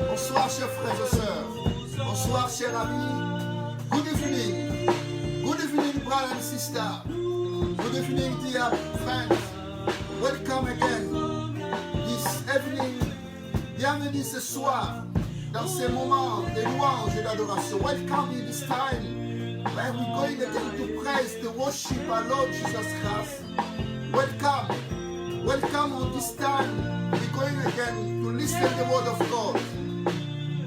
Bonsoir, chers frères et sœurs. Bonsoir, chers amis. Good evening. Good evening, brothers and sisters. Good evening, dear friends. Welcome again. This evening, bienvenue ce soir dans ces moments de louange et d'adoration. Welcome in this time where we're going again to praise, to worship our Lord Jesus Christ. Welcome. Welcome on this time. We're going again to listen to the word of God.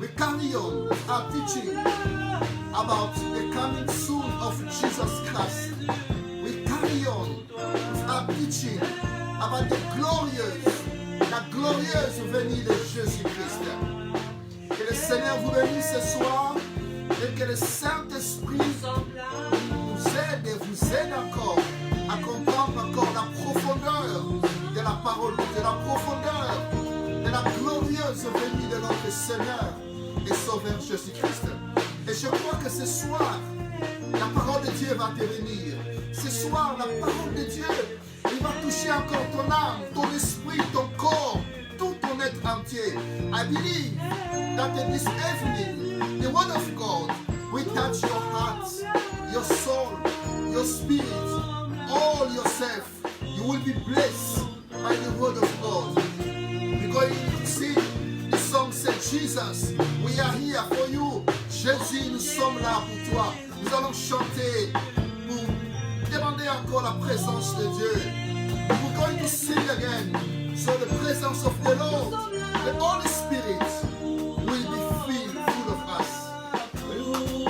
We carry on our teaching about the coming soon of Jesus Christ. We carry on with our teaching about la glorieuse venue de Jésus-Christ. Que le Seigneur vous bénisse ce soir et que le Saint-Esprit nous aide et vous aide encore à comprendre encore la profondeur de la parole, de la profondeur de la glorieuse venue de notre Seigneur et Sauveur Jésus-Christ. Et je crois que ce soir, la parole de Dieu va te venir. Ce soir, la parole de Dieu, il va toucher encore ton âme, ton esprit, ton corps, tout ton être entier. I believe that in this evening, the word of God will touch your heart, your soul, your spirit, all yourself. You will be blessed by the word of God. We're going to sing the song said, Jesus, we are here for you. Jésus, nous sommes là pour toi. Nous allons chanter pour demander encore la présence de Dieu. We're going to sing again. So the presence of the Lord, the Holy Spirit will be filled full of us. Oh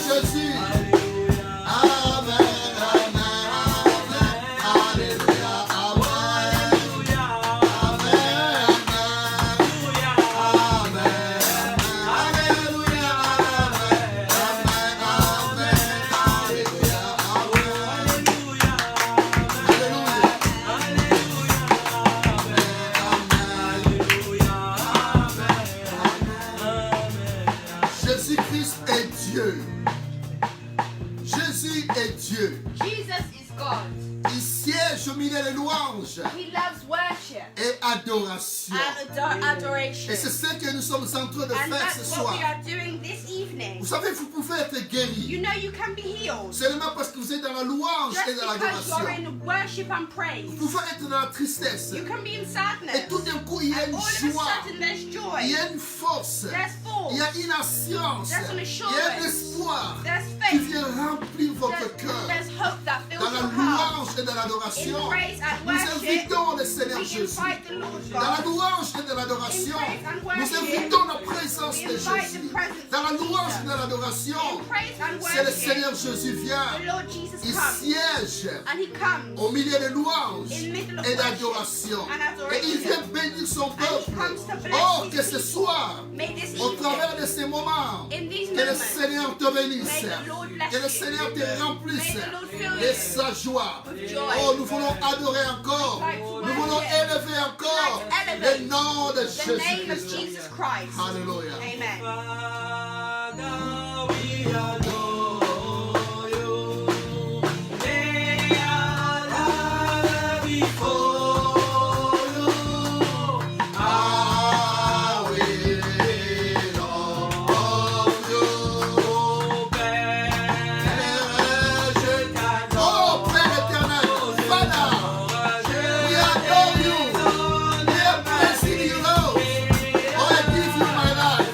Jésus. Amen, amen, amen. Alléluia, amen. Amen, amen. Alléluia, amen. Amen, amen. Alléluia, amen. Jésus-Christ est Dieu. Jésus est Dieu. Jesus is God. Il siège au milieu des louanges He loves worship et adoration. and adoration. Et c'est ce que nous sommes en train de And faire ce that's what soir. we are doing this evening. Vous savez, vous pouvez être guéri You know you can be healed seulement parce que vous êtes dans la louange et just dans because you're l'adoration. in worship and praise. Vous pouvez être dans la tristesse. You can be in Et sadness. tout d'un coup, il y a And une all of a joie. sudden there's Il joy. y a une force. There's Il y a force. une assurance. There's an Il y a un assurance. espoir There's qui faith. vient remplir votre cœur. There's hope that fills Dans la your heart. louange et dans l'adoration, In praise and nous worship, invitons le Seigneur we Jésus. invite the Lord Dans la God. louange et dans l'adoration, In praise and nous worship, invitons la présence we de invite Jésus. the presence Dans la of louange Jesus. et dans l'adoration, In praise and c'est le worship, Seigneur Jésus vient. the Lord Jesus Il comes. siège And he comes au milieu des louanges in the middle of et worship d'adoration. and Et il adoration. vient bénir son And he peuple. comes to bless Oh, his que ce people. soir, May this au evening, travers de ces moments, in these que le moments, Seigneur te bénisse. may the Lord bless Que le you. Seigneur te remplisse May the Lord fill de you sa joie. with joy. Oh, nous voulons adorer encore. We'd like to Nous voulons worship. élever encore We'd like to elevate le nom de the name of Jésus-Christ. Jesus Christ. Alléluia. Amen. Father, we adore you. Lay our life before you. I will love you. Oh, Père, Oh, Père éternel, Father, we adore you. We are blessing you, Lord. Oh, I give you my life.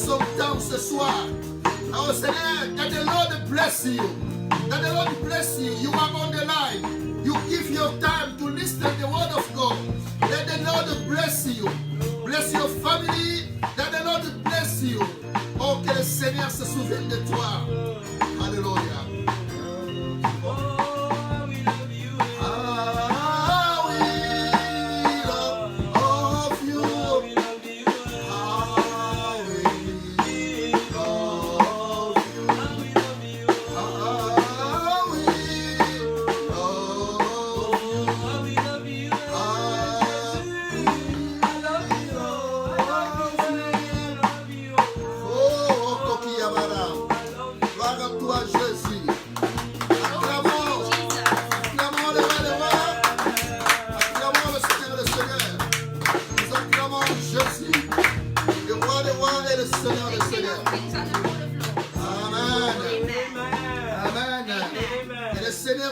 son temps ce soir. Oh Seigneur, that the Lord bless you. That the Lord bless you. You are on the line. You give your time to listen to the word of God. Let the Lord bless you. Bless your family. That the Lord bless you. Oh, que le Seigneur se souvienne de toi. Alléluia.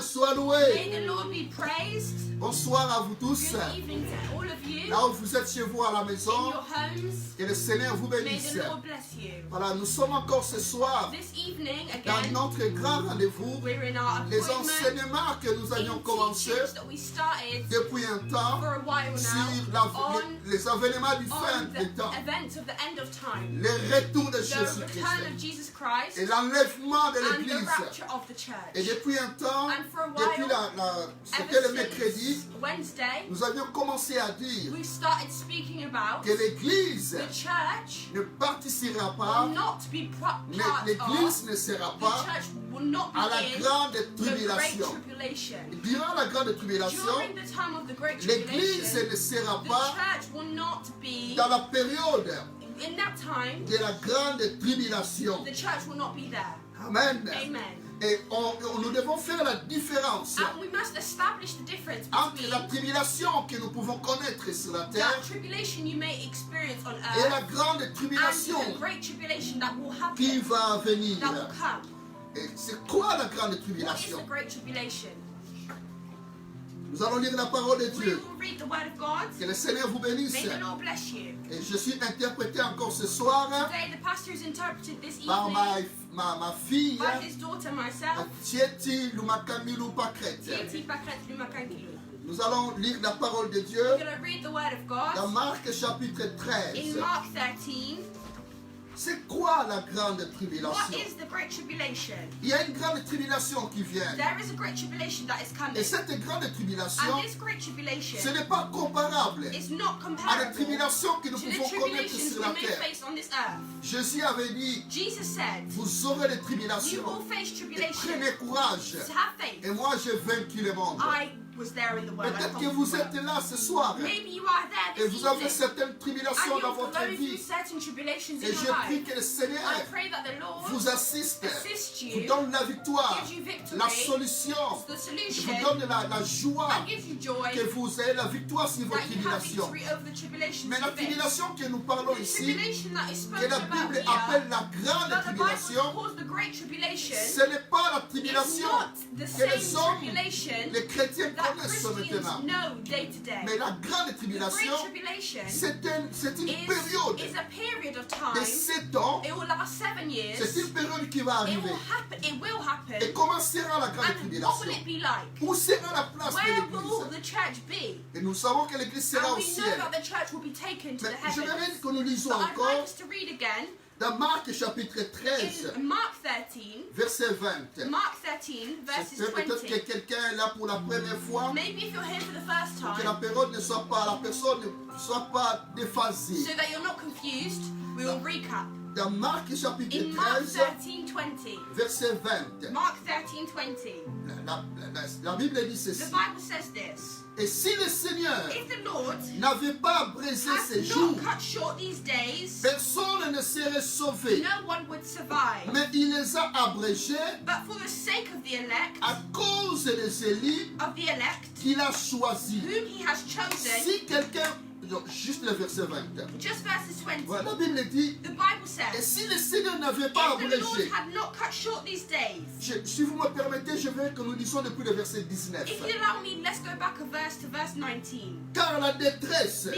Sois loué. May the Lord be praised. Bonsoir à vous tous. Good evening to all of you. Là où vous êtes chez vous à la In maison, your homes. que le Seigneur vous May bénisse. the Lord bless you. Voilà, nous sommes encore ce soir This evening, dans again, notre grand rendez-vous. we're in our Les appointment enseignements que nous avions in commencé teachings that we started depuis un temps for a while sur now les événements du on fin des the temps, events of the end of time. le retour de The Jésus-Christ return of Jesus Christ et l'enlèvement de and the l'Église. rapture of the Et church. depuis un temps, And for a depuis while, c'était le Ever mercredi, since Wednesday, nous avions commencé à dire we've started speaking about que l'Église the church ne participera will pas, not be part l'Église of, ne sera the pas church will not à la be in grande the Great tribulation. Tribulation. Durant la grande tribulation, During the time of the Great l'Église Tribulation, ne sera the pas church will not be, dans la période in that time, de la grande tribulation. the church will not be there. Amen. Amen. Et nous devons faire la différence And we must establish the difference entre la between tribulation que nous pouvons connaître sur la terre that tribulation you may experience on et la earth grande and tribulation the great tribulation that will qui happen, va venir. that will come. Et c'est quoi la grande What is tribulation? the great tribulation? Nous allons lire la parole de We Dieu. will read the word of God. Que le Seigneur vous bénisse. May the Lord bless you. Et je suis interprété encore ce soir Today the pastor is interpreted this par evening ma fille, by his daughter, myself, Tieti Lumakamilu Pakret. Tieti Pakret Lumakankilu. Nous allons lire la parole de Dieu We're going to read the word of dans God Marc chapitre in 13. Mark 13. C'est quoi la grande What tribulation? is the great tribulation? Il y a une grande tribulation qui vient. There is a great tribulation that is coming. Et cette grande tribulation, And this great tribulation ce n'est pas comparable is not à la comparable tribulation que nous to the pouvons connaître tribulations sur we la may terre. face on this earth. Jésus avait dit, Jesus said, vous aurez des you tribulations. will face Et tribulation. prenez courage. To have faith. Et moi, j'ai vaincu le monde. I was there in the world. I Peut-être que conquered vous the world. êtes là ce soir Maybe you are there et this vous avez evening. certaines And tribulations dans you're votre going through vie. certain tribulations Et in je your prie life. que le Seigneur I pray that the Lord vous assiste, assist vous you, donne la victoire, gives you victory, la solution, the vous solution, donne la joie, and gives you joy, que vous ayez la victoire sur vos that you have tribulations. victory over the tribulations Mais la you face. tribulation que nous parlons The ici, tribulation that is que spoken la about Bible here, appelle la grande that the Bible tribulation, calls the great tribulation, ce n'est pas la is tribulation not the que les same hommes, tribulation les chrétiens that connaissent Christians maintenant. know day to day. Mais la grande The tribulation, great tribulation c'est une période is a period of de time. 7 ans. It will last 7 years. C'est une période qui va It arriver. will happen. Et comment sera la grande And what tribulation? will it be like? Où sera la place de Where will l'église? the church be? Et nous savons que l'église sera And au we know ciel. that the church will be taken to Mais the j'aimerais heavens. que nous lisons But I'd like encore us to read again dans Marc chapitre 13, in Mark 13, verset 20. Mark 13, verses Peut-être que 20. quelqu'un est là pour la première fois, Maybe if you're here for the first que la time, période ne soit pas, la personne ne soit pas déphasée. so that you're not confused, we will recap. Dans Marc chapitre In Mark 13, 13, 20. verset 20, Mark 13, 20. la Bible dit The ceci. Bible says this. Et si le Seigneur If the Lord n'avait pas brisé ses has jours, not cut short these days, personne ne serait sauvé. no one would survive. Mais il les a abrégés But for the sake of the elect, à cause des élus qu'il a choisis. whom he has chosen, Si quelqu'un, juste le verset 20, just verses 20, voilà, la Bible dit, the Bible et says, si le Seigneur n'avait pas if the Lord abrégé, had not cut short these days, si vous me permettez, je veux que nous lisions depuis le verset if 19. you allow me, let's go back a verse to verse 19. Car la détresse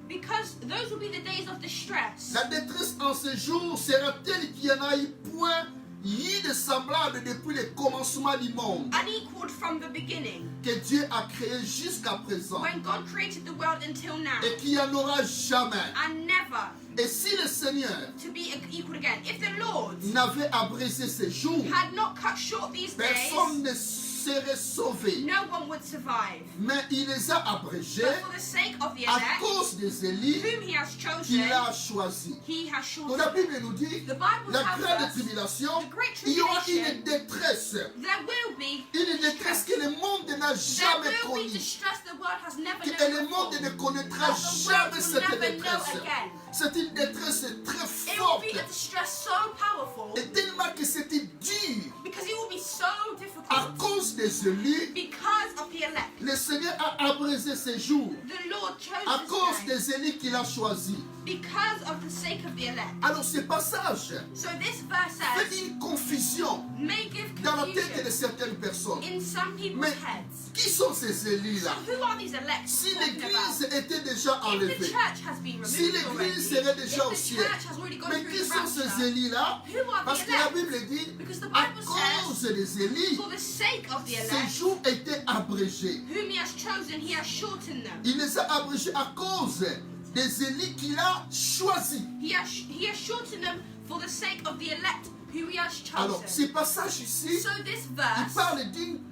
Because those will be the days of distress. La détresse en ce jour sera telle qu'il n'y en a eu point de semblable depuis le commencement du monde Unequaled from the beginning. que Dieu a créé jusqu'à présent When God created the world until now. et qu'il n'y en aura jamais. And never Et si le Seigneur to be equaled again. If the Lord n'avait abrégé ces jours, had not cut short these personne days, ne serait sauvé. no one would survive. Mais il les a abrégés But for the sake of the à elect, cause des élus whom he has qu'il chosen, a choisis. he has Donc la shortened. Bible nous dit, The Bible la tells grande us tribulation, the great il y aura tribulation, une détresse. there will be Une détresse que le monde n'a There jamais will be connue. distress the world has never Et known le monde before. ne connaîtra That the jamais world will cette never know détresse. again. C'est une détresse très It will forte. be a distress so powerful Et tellement que c'était dur because it will be so à difficult cause des élus. because of the elect. Le Seigneur a abrégé ces jours The Lord chose à this cause day des élus qu'il a choisis. because of the sake of the elect. Alors ce passage So this verse fait says, une confusion may give dans la tête de confusion certaines personnes. in some people's Mais heads. qui sont ces So élus-là? who are these elects Si talking l'église about? était déjà If the enlevée, church has been si removed l'église already, serait déjà au if the ciel, church has already gone mais through qui the sont ces rapture, élus-là? who are Parce the que la elect? Bible dit, Because the à Bible says, cause des élus, for the sake of the ces elect, jours étaient abrégés. whom he has chosen, he has shortened them. Il les a abrégés à cause des élus qu'il a choisis. He has shortened them for the sake of the elect who he has Alors, chosen. ces passages ici, So this il verse parle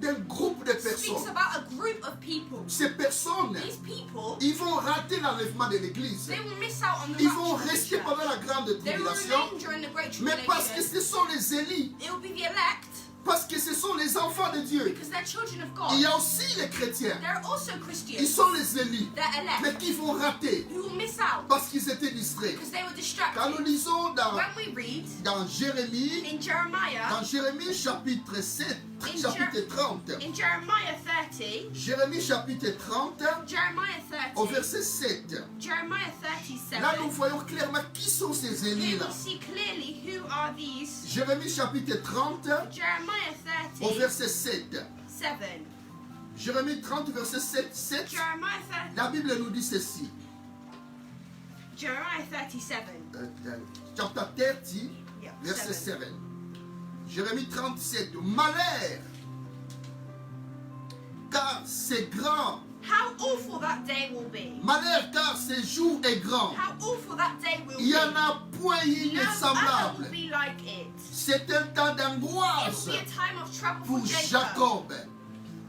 d'un groupe de speaks personnes. about a group of people. Ces personnes, These people, ils vont rater l'enlèvement de l'église. they will miss out on the Ils vont rapture of the rester church. pendant la grande They will tribulation. remain during the great Mais parce que tribulation. ce sont les élus, It will be the elect parce que ce sont les enfants de Dieu. because they're children of God. Il y a aussi les chrétiens. They're also Ils Christians. sont les élus, They're elect mais qui vont rater who will miss out parce qu'ils étaient distraits. because they were Quand nous distracted. lisons When we read dans Jérémie, in Jeremiah, chapitre 7, In chapitre 30, in Jeremiah 30, Jérémie chapitre 30, Jeremiah au 30, verset 7. Jeremiah Là, nous 37, voyons clairement qui sont ces here élus-là. we see clearly who are these. Jérémie chapitre 30, Jeremiah au 30, verset 7. 7. Jérémie 30, verset 7. Jeremiah 30, La Bible nous dit ceci. Jeremiah 37. Chapter 30, Yeah, verset 7. 7. Jérémie 37. Malheur, car c'est grand. How awful that day will be. Malheur, car ce jour est grand. How awful that day will Il be. n'y en a point une No other semblable. will be like it. C'est un temps It d'angoisse will be a time of trouble pour for Jacob, Jacob.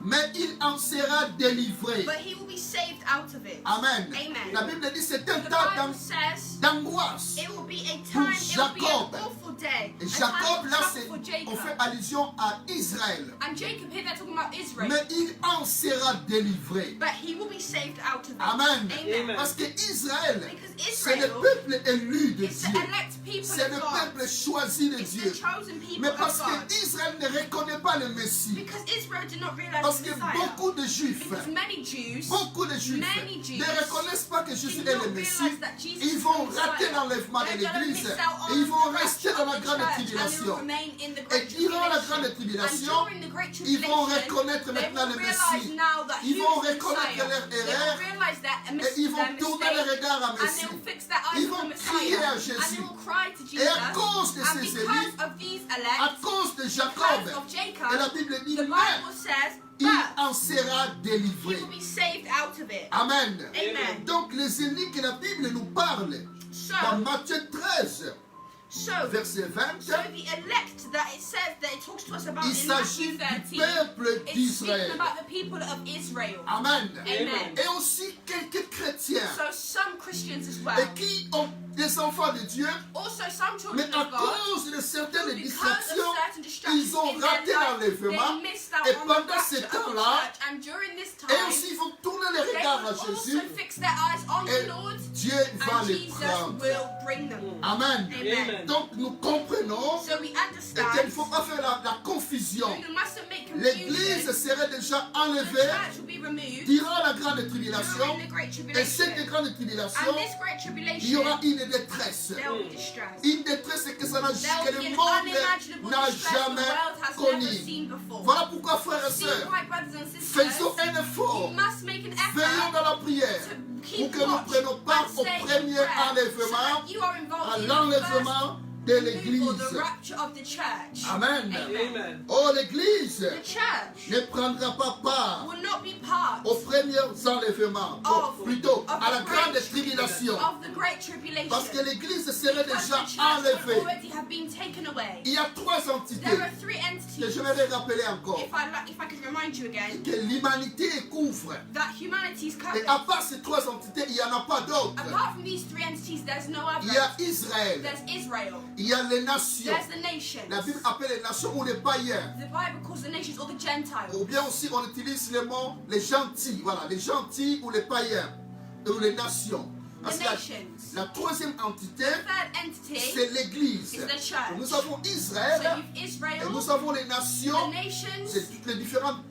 Mais il en sera délivré. but he will be saved out of it. Amen. Amen. La Bible dit c'est un The temps Bible says d'angoisse. it will be a time, it will be Jacob. an awful day, Et a time Jacob, of là, trouble for Jacob. on fait allusion à Israël. And Jacob here, they're talking about Israel, Mais il en sera délivré. but he will be saved out of it. Amen. Amen. Parce que Israël, Because c'est le Israel peuple élu de is the Dieu. elect people C'est le of God. peuple choisi de It's Dieu. the chosen people Mais of parce God. que Israël ne reconnaît pas le Messie. Because Israel did not realize Parce the que Messiah. beaucoup de Juifs, Because many Jews Many Jews ne reconnaissent pas que Jésus did est not le Messie. realize that Jesus Ils is vont the rater Messiah. l'enlèvement de They're gonna l'église. miss out on Et ils vont the rester rapture dans la of the grande church, and they will tribulation. remain in the Et great durant la grande tribulation. tribulation, And during the great ils vont tribulation, reconnaître they maintenant will le realize Messie. now that Ils he vont is the reconnaître Messiah. leur They erreur. will realize that Et ils vont their tourner le mistake, regard à and they Messie. will fix their eyes Ils on vont the crier à Messiah, and Jésus. they will cry to Et à Jesus. cause de And ces because élus, of these à elect, cause de Jacob, because of Jacob, et la Bible dit, the mais Bible says, il but en sera he délivré. will be saved out of it. Amen. Amen. Donc les élus que la Bible nous parle, dans So, Matthieu 13, verset 20, So the elect that it says that it talks to us about il in Matthew s'agit du 13, peuple it's d'Israël. speaking about the people of Israel. Amen. Amen. Et aussi quelques chrétiens So some Christians as well. et qui ont des enfants de Dieu, Also some mais children à of God. cause de certaines Because of distractions, certain distractions ils ont in raté their life, l'enlèvement. they missed out Et on the pendant ce rapture of the temps-là, church. And during this et time, aussi ils vont tourner les they regards à will Jésus also fix their eyes on et the Lord, Dieu va and les Jesus prendre. will bring them. Amen. Amen. Donc nous comprenons So we qu'il understand. ne faut pas faire la confusion. We mustn't make L'église confusion. serait déjà The enlevée church will be removed durant la grande tribulation. during the great Et cette tribulation. grande tribulation, And this great il y aura tribulation, une détresse. there will be distress. Une détresse que, ça n'a- There que will be le an monde unimaginable n'a distress the jamais world has never connue. seen before. Voilà pourquoi, frères et See, sœurs, my brothers and sisters, faisons un effort. we must make an Veillons effort dans la prière to pour keep que nous watch prenions part and au stay in premier prayer, so enlèvement, that you are à involved in the l'enlèvement de first l'Église. removal, the rapture of the church. Amen. Amen. Oh, l'Église The church ne prendra pas part will not be part aux premiers enlèvements, of, plutôt of à la the grande great, tribulation. of the great tribulation. Parce que l'Église serait Because déjà the church would enlevée. already have been taken away. Il y a trois entités There are three que entities. je vais rappeler encore. If I could remind you again, Que l'humanité couvre. that humanity is Et covered. à part ces trois entités, il n'y en a pas d'autres. Apart from these three entities, there's no Il y a other. Israël, There's Israel. il y a les nations. There's the nations. La Bible appelle les nations ou les païens. The Bible calls the nations or the Gentiles. Ou bien aussi on utilise le mot les gentils. Voilà, les gentils ou les païens. Ou les nations. Parce The que nations. la troisième entité, The third entity c'est l'Église. is the church. Nous avons So Israël you've et Israel, nous avons les the nations. nations, C'est toutes les différentes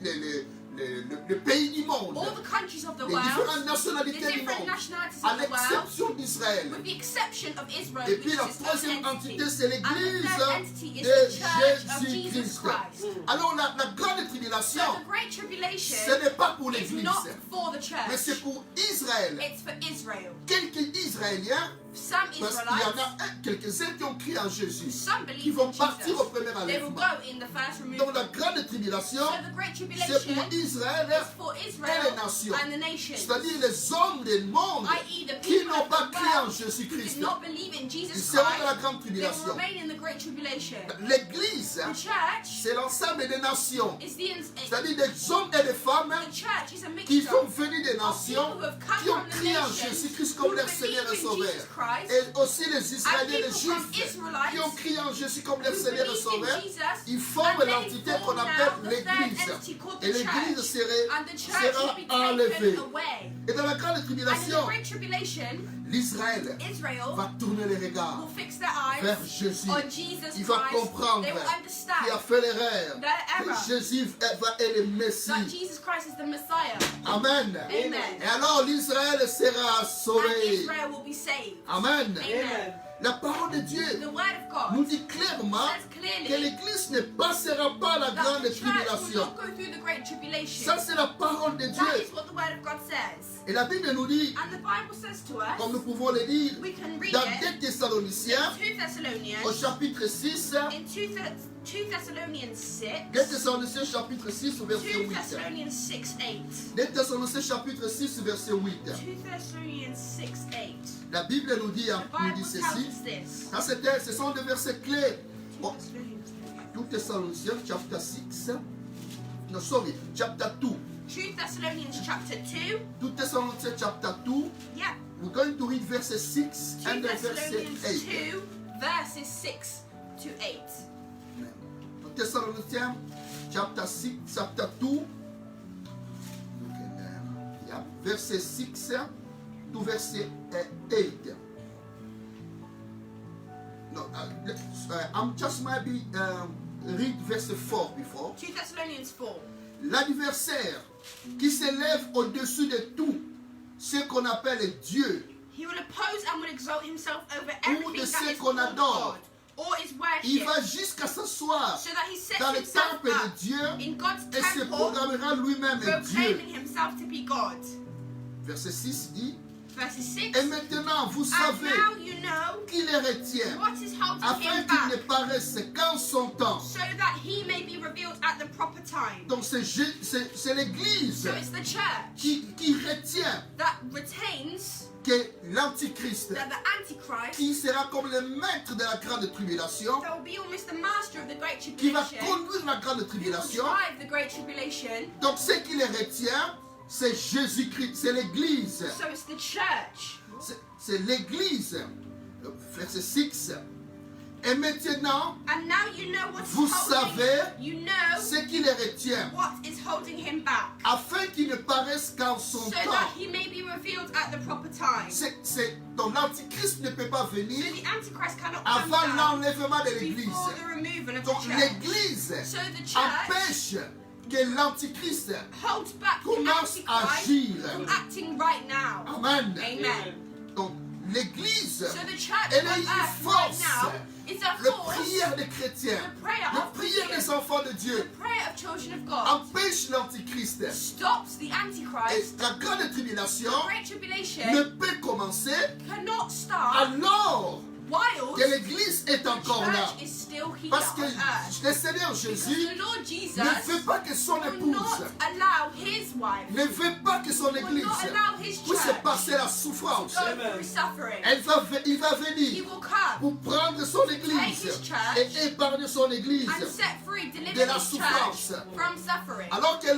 les pays du monde. all the countries of the Les différentes world, the nationalités du different monde. nationalities À of the world, l'exception d'Israël. with the exception of Israel, Et which puis is la its own troisième entity. entité, c'est And the l'Église third entity is de the church of Jesus Jésus-Christ. Christ. Alors la grande So tribulation, the Great Tribulation ce n'est pas pour is l'Église, not for the mais c'est church. pour Israël. It's for Israel. Quelques Israéliens, Some parce qu'il y en Israelites, a quelques-uns qui ont crié en Jésus, some qui believe vont in partir au Jesus. premier They will enlèvement. go in the first Donc la removal. grande tribulation, So the Great c'est Tribulation pour Israël, is for et Israel les nations. and the nations, c'est-à-dire les hommes du monde i.e. the qui people n'ont of pas the crié en world who Jésus-Christ. did not believe in Ils Jesus seront dans la Christ. grande They will tribulation. remain in the Great Tribulation. L'Église, The church c'est l'ensemble des nations, is the c'est-à-dire des hommes et des femmes the church is a qui mixture sont venus des of nations, people who have come qui ont from the crié en nations, Jésus-Christ who comme leur Seigneur et believe in Sauveur. Jesus Christ, Et aussi les Israéliens, les people from Juifs, Israelites qui ont crié en Jésus comme leur who Seigneur et believe Sauveur. in Jesus, Ils forment and they l'entité qu'on form appelle now the third l'Église. entity called Et the l'Église church. sera, And the church will sera be enlevée. taken away. Et dans la grande And in the tribulation, Great Tribulation, l'Israël Israel va tourner les regards will fix their vers eyes Jésus. on Jesus Il va Christ. comprendre They will qu'il a understand fait l'erreur. their Que error. Jésus est le Messie. That Jesus Christ is the Messiah. Amen. Amen. Et alors l'Israël sera And sauvé. Israel will be saved. Amen. Amen. La parole de Dieu The word of God nous dit clairement says que clearly l'Église ne passera pas la that grande the church will tribulation. not go through the Great Tribulation. Ça, c'est la parole de That Dieu. is what the word of God says. Et la Bible nous dit, And the Bible says to comme nous us, pouvons le lire, we can read dans it 2 Thessaloniciens, in 2 Thessalonians, au chapitre 6, in 2 Thessalonians 6, 2 Thessaloniciens chapitre 6, au verset 2 8. Thessalonians 6, 8. 2 Thessaloniciens chapitre 6, verset 8. 2 Thessalonians 6, 8. La Bible nous dit, The nous Bible dit tells ceci. us this. Ça, ce sont des versets clés. 2 Bon, Thessalonians 2 Thessaloniciens chapter 6. No, sorry, chapter 2. 2 Thessalonians chapter 2. 2 Thessaloniciens chapter 2. Yeah. We're going to read verses 6 2 and then verse Thessalonians 8. 2, verses 6 to 8. 2 Thessalonians chapter 6, chapter 2. Yeah, verses 6 to verse 8. No, I'm just maybe read verse 4 before. 2 Thessalonians 4. L'adversaire qui s'élève au-dessus de tout ce qu'on appelle Dieu He will oppose and will exalt himself over ou everything de that ce is qu'on called adore. God or is Il va worshipped, jusqu'à s'asseoir so that he sets dans le himself temple de up Dieu in God's et se temple, proclamera lui-même Dieu. proclaiming himself to be God. Verset 6 dit, Verses 6. et maintenant vous And savez now you know qui les retient, what is holding afin him qu'il ne back, paraisse qu'en son temps. so that he may be revealed at the proper time. Donc c'est l'Église So it's the church qui retient that retains que l'Antichrist, that the Antichrist qui sera comme le maître de la grande tribulation, that will be almost the master of the Great qui va Tribulation, conduire la grande who will tribulation. drive the Great Tribulation. Donc ce qui les retient, c'est Jésus-Christ, c'est l'Église. So it's the church. C'est l'Église. Verset 6. Et maintenant, And now you know what is vous holding savez you know ce qui les retient, what is holding him back, afin qu'il ne paraisse qu'en son so temps. that he may be revealed at the proper time. Donc l'Antichrist ne peut pas So venir the Antichrist cannot come avant down l'enlèvement de l'Église. before the removal of the Donc church. l'Église So the church empêche que l'Antichrist holds back the commence à Antichrist agir. from acting right now. Amen. Amen. Donc l'Église So the church elle on est une earth force. right now is a La force. prière des chrétiens, The prayer la of prière Christians, des enfants de the Dieu prayer of children of God empêche l'Antichrist l'antéchrist stops the et Antichrist, la grande tribulation the Great ne Tribulation peut commencer cannot start alors whilst que l'Église est the encore là. church is still here Parce que on earth. le Seigneur Because Jésus the Lord Jesus ne veut pas que son will épouse, not allow his wife ne veut pas que son will Église not allow his puisse church passer la to souffrance. go through suffering. Il va He venir will come pour prendre son Take Église his church et épargner son Église and set free, de deliver la his souffrance. church from suffering. Alors que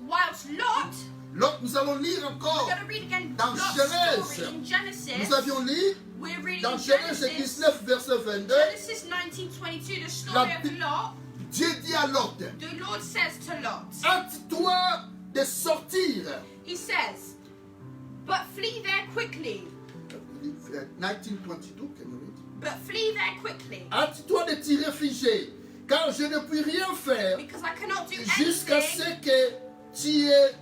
Whilst Lot, Lot, nous allons lire we're encore. going to read again Dans Lot's Genèse, story in Genesis. Nous avions lu We're reading dans Genèse Genesis 19, verset 22, Genesis 19:22, the story of Lot. Dieu dit à Lot, The Lord says to Lot, hâte-toi de sortir. He says, but flee there quickly. 1922, can you read? But flee there quickly, Hâte-toi de t'y réfugier, car je ne puis rien faire because I cannot do jusqu'à ce anything que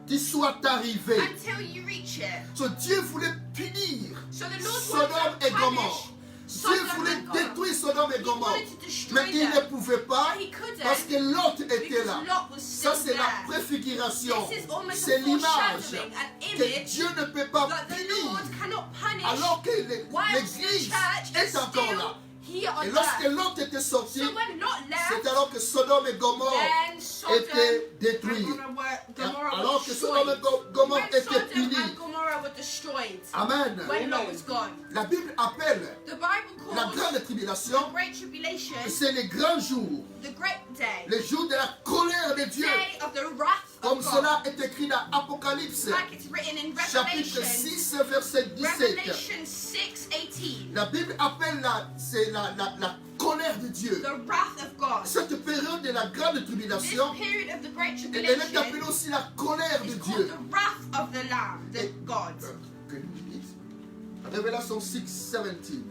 tu sois arrivé. until you reach it. So, Dieu voulait punir So the Lord Sodome wanted to et Gomorrhe. punish Dieu Sodom voulait and Gomorrah. détruire Sodome et He Gomorrhe. wanted to destroy Mais il ne them, pouvait pas but he couldn't parce que Lot était because là. Lot was Ça, still c'est la there. préfiguration. This is almost C'est a l'image foreshadowing, an que image Dieu ne peut pas that the punir Lord cannot punish alors que whilst the l'Église church is est encore still là. here on Et lorsque earth. Lot était sorti, So when Lot c'est left, alors que Sodome et Gomorre then Sodom étaient and détruits. Gomorrah Alors were que Sodome et destroyed. Gomorre When étaient Sodom punis. and Gomorrah were destroyed, Amen. when Lot was gone, La Bible appelle the Bible la calls grande the tribulation, Great Tribulation c'est les grands jours, the Great Day, les jours de la colère de Dieu. Day of the wrath Comme of God, cela est écrit dans Apocalypse, like it's written in chapitre Revelation, 6, verset 17. Revelation 6:18, La Bible appelle c'est la colère de Dieu. the wrath of God. Cette période de la grande This tribulation, period of the Great elle est appelée Tribulation aussi la colère de is called Dieu. the wrath of the Lamb, the God. Révélation 6, 17.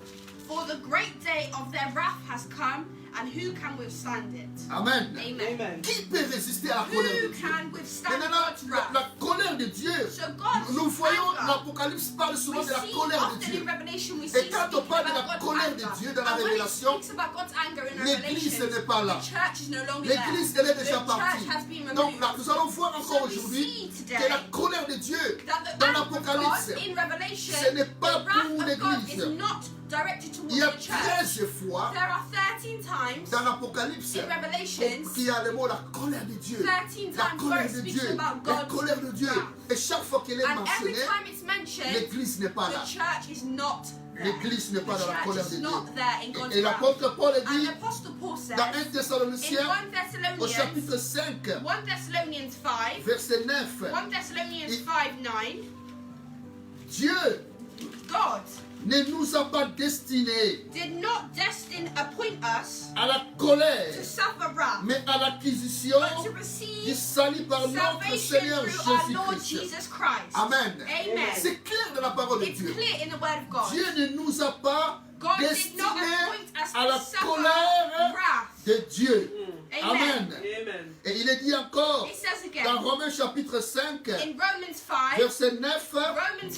For the great day of their wrath has come, and who can withstand it? Amen. Amen. Qui peut résister à la colère de Who Dieu? can withstand Maintenant, God's wrath? la colère de Dieu, So God's nous voyons anger, l'Apocalypse parle souvent we de la see colère de often Dieu. in Revelation we Et see quand on speaking parle de about la God's colère de anger. Dieu dans la And when it Révélation, speaks about God's anger in l'Église Revelation, n'est pas là. the church is no longer L'église, there. elle est déjà The partie. church has been removed. Donc là, nous allons voir encore So we aujourd'hui see today que la colère de Dieu that the dans anger of God l'Apocalypse, in Revelation, ce n'est pas the wrath pour of God l'Église. is not directed towards il y a the church. 13 fois There are 13 times dans l'Apocalypse in Revelations, qu'il y a le mot la colère de Dieu. 13 La times where colère it de speaks Dieu. about La God's colère de Dieu. wrath. Et chaque fois qu'elle est And every mentionnée, time it's mentioned, l'Église n'est pas the là. church is not there. L'église n'est pas dans la The colère church de is Dieu. not there in God's Et wrath. l'apôtre Paul And dit the Apostle Paul says dans 1 in Thessaloniciens 1 au Thessalonians, chapitre 5, 1 Thessalonians 5, verset 9, 1 Thessalonians 5:9, Dieu God ne nous a pas destinés did not appoint us à la to colère, suffer wrath, mais à l'acquisition but to du receive salut par notre salvation Seigneur through our Lord Jésus-Christ. Jesus Christ. Amen. Amen. C'est clair dans la parole de It's Dieu. clear in the word of God. Dieu ne nous a pas God did not destinés appoint us à la to suffer colère wrath. de Dieu. Amen. Amen. Et il est dit encore It says again dans Romains chapitre 5, in Romans 5, verset 9, Romans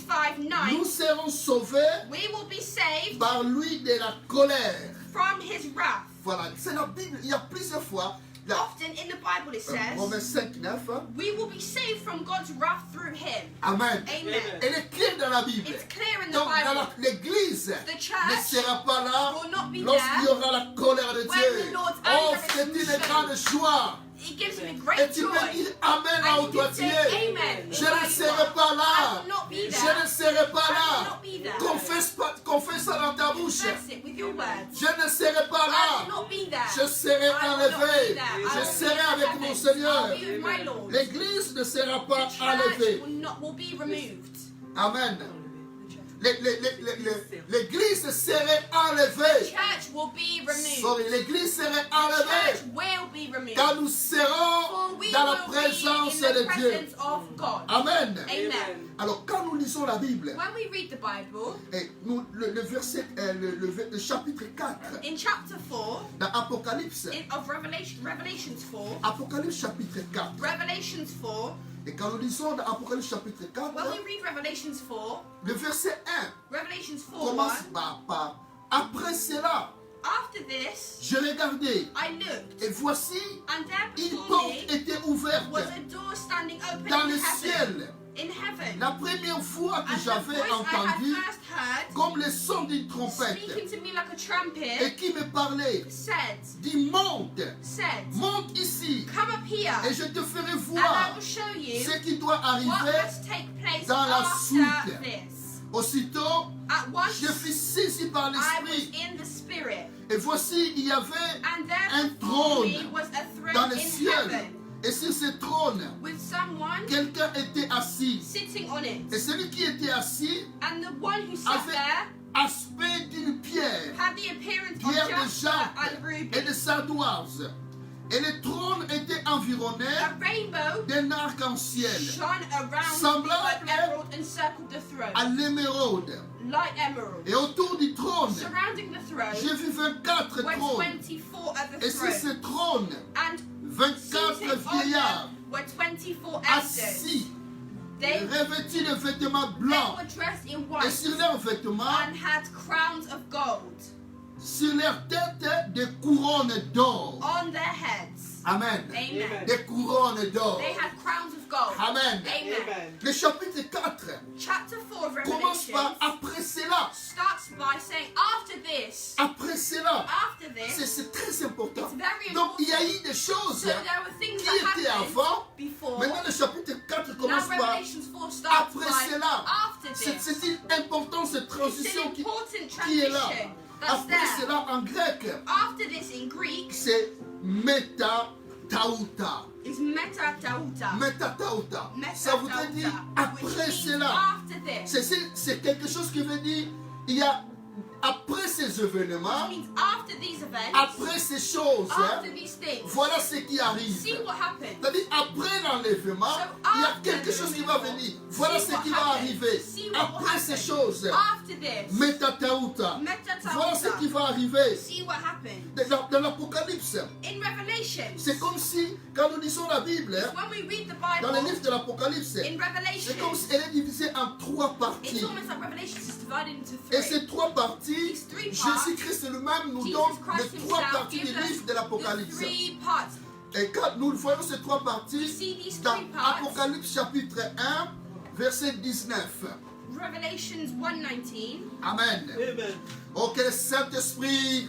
5:9, nous serons sauvés we will be saved par lui de la colère. from his wrath. Voilà, c'est la Bible. Il y a plusieurs fois, dans Often in the Bible it says, Romains 5, 9, we will be saved from God's wrath through him. Amen. Amen. Elle est claire dans la Bible. It's clear in the Donc, Bible. l'église The ne church sera pas là will not be lorsqu'il y there aura la colère de when Dieu. the Lord's Oh, anger is c'est une shown. grande joie. It gives me Et great tu joy. peux dire Amen là And où you toi can tu say es. amen. Je ne serai pas I là. will not be Je there. ne serai pas I will là. not be there. Confesse ça dans ta bouche. Confess it with your words. Je ne serai pas I will là. not be there. Je serai I will not be enlevé. there. I Je will serai be in avec heaven. mon Seigneur. I'll be with my Lord. L'église ne sera pas The church enlevée. will be removed. Amen. L'église serait The enlevée. church will be removed. Sorry, l'église serait The church enlevée. will be removed. Car nous serons For we dans la will be présence in the de Dieu. presence of God. Amen. Amen. Alors quand nous lisons la Bible, When we read the Bible, et nous, le verset, le chapitre 4 in chapter 4 dans Apocalypse, of Revelations 4, Apocalypse chapitre 4, Revelations 4, et quand nous lisons dans Apocalypse chapitre 4, when we read Revelations 4, le verset 1 Revelations 4, commence 1, par après cela, after this, this, je regardais I looked, et voici and there une before porte me était ouverte was a door standing open dans in le heaven. ciel. In heaven. La première fois que And the j'avais voice I entendu had first heard, comme le son d'une speaking trompette to me like a trumpet, et qui me parlait, said, dit monte ici come up here, et je te ferai and I voir will show you ce qui doit what arriver. must take place dans la after suite. this. Aussitôt, At once, je fus saisi par I was l'esprit in the spirit, et voici il y avait and there un before me trône was a dans throne le in ciel heaven, et sur ce trône with someone quelqu'un était assis sitting on it. et celui qui était assis And the one who sat avait there aspect d'une pierre, had the appearance pierre of de jasper and jade ruby. et de sardoise et le trône était environné A rainbow d'un arc-en-ciel shone around Semblable like emerald and circled the à throne, l'émeraude like emerald. et autour du trône Surrounding the throne j'ai vu 24 were trônes 24 other et sur ce thrones, trône and 24 seated on vieillards them were 24 elders. assis, They revêtus de vêtements were blancs, dressed in et white sur leurs vêtements, and had crowns of gold sur leurs têtes, des couronnes d'or. on their heads. Amen. Amen. Des couronnes d'or. They had crowns of gold. Amen. Amen. Le chapitre 4 Chapter 4 of commence par Revelation après cela. starts by saying, after this, Après cela. after this, C'est très important. it's very Donc il y a important. eu des choses So there were things qui that étaient happened avant. before. Maintenant le chapitre 4 Now commence par Revelations 4 starts après by cela. after this. C'est une importante cette It's transition an important qui est là. transition that's Après there. cela en grec, After this in Greek c'est metatauta. is metatauta. Metatauta. Ça voudrait dire Metatauta, which après means cela. after this. C'est quelque chose qui veut dire il y a après ces événements, Which means after these events, après ces choses, after these things, voilà ce qui arrive. see what happened. C'est-à-dire après l'enlèvement, So il y a after quelque the chose qui va removal, venir. Voilà see ce what qui va happened. arriver. See what will Après ces happen. choses, After this, metatauta. metatauta. Voilà ce qui va arriver. See what happened. Dans l'Apocalypse, In Revelation, c'est comme si, quand nous lisons la Bible, when we read the dans le Bible, livre de l'Apocalypse, in c'est Revelation, comme si elle est divisée en trois it's parties. almost like Revelation is divided into Et three. ces trois parties, These three parts, Jésus-Christ lui-même nous Jesus donne Christ les trois himself parties du gives us livre de the l'Apocalypse. three parts. Et quand nous voyons ces trois We parties see these dans three parts. Apocalypse chapitre 1, verset 19. Revelations 1:19. Amen. Amen. Oh, que le Saint-Esprit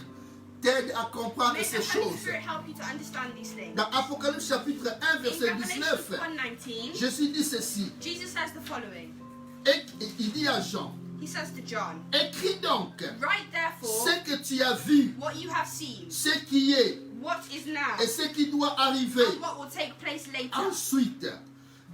t'aide à comprendre May the ces Holy choses. Spirit help you to understand these things. Dans Apocalypse chapitre 1, In verset Revelations 19, 1:19, Jésus dit ceci. Jesus says the following. Et il dit à Jean, He says to John, écris donc write therefore ce que tu as vu, what you have seen, ce qui est what is now, et ce qui doit arriver and what will take place later. ensuite.